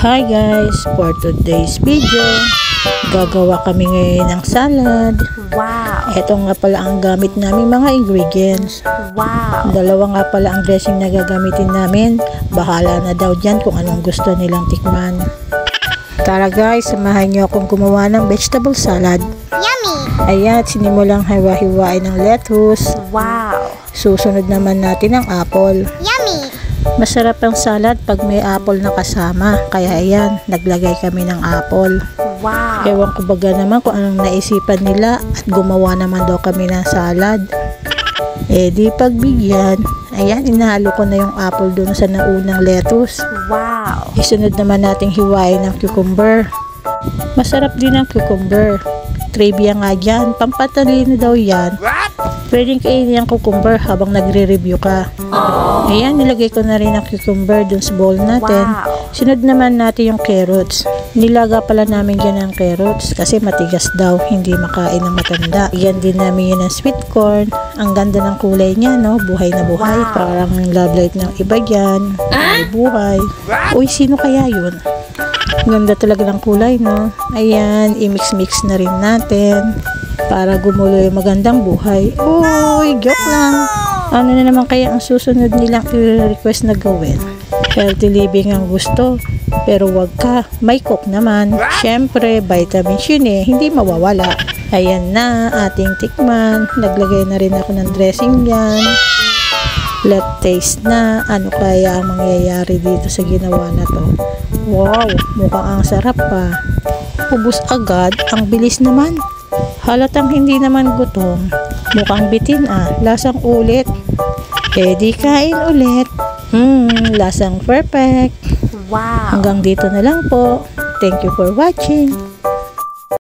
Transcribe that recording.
Hi guys, for today's video, gagawa kami ngayon ng salad. Wow! Ito nga pala ang gamit namin mga ingredients. Wow! Dalawa nga pala ang dressing na gagamitin namin. Bahala na daw dyan kung anong gusto nilang tikman. Tara guys, samahan nyo akong gumawa ng vegetable salad. Yummy! Ayan, sinimulang hiwa-hiwain ng lettuce. Wow! Susunod naman natin ang apple. Yummy! Masarap ang salad pag may apple na kasama. Kaya ayan, naglagay kami ng apple. Wow! Ewan ko baga naman kung anong naisipan nila at gumawa naman daw kami ng salad. Eh di pagbigyan, ayan, inahalo ko na yung apple dun sa naunang lettuce. Wow! Isunod naman nating hiwain ng cucumber. Masarap din ang cucumber. Trivia nga dyan, pampatalino daw yan. Pwedeng kainin ang cucumber habang nagre-review ka. Ayan, nilagay ko na rin ang cucumber dun sa bowl natin. Wow. Sunod naman natin yung carrots. Nilaga pala namin dyan ang carrots kasi matigas daw, hindi makain ng matanda. Yan din namin yun ng sweet corn. Ang ganda ng kulay niya, no? Buhay na buhay. Wow. Parang love light ng iba dyan. May buhay. Uy, sino kaya yun? Ganda talaga ng kulay, no? Ayan, i-mix-mix na rin natin para gumulo yung magandang buhay. Uy, joke lang. Ano na naman kaya ang susunod nilang i-request na gawin? Healthy living ang gusto, pero wag ka, may cook naman. Syempre, vitamins yun eh, hindi mawawala. Ayan na, ating tikman. Naglagay na rin ako ng dressing yan. Let's taste na. Ano kaya ang mangyayari dito sa ginawa na to? Wow, mukhang ang sarap pa. Ubus agad, ang bilis naman. Halatang hindi naman gutom. Mukhang bitin lasang ulit. Eh di kain ulit. Lasang perfect. Wow! Hanggang dito na lang po. Thank you for watching.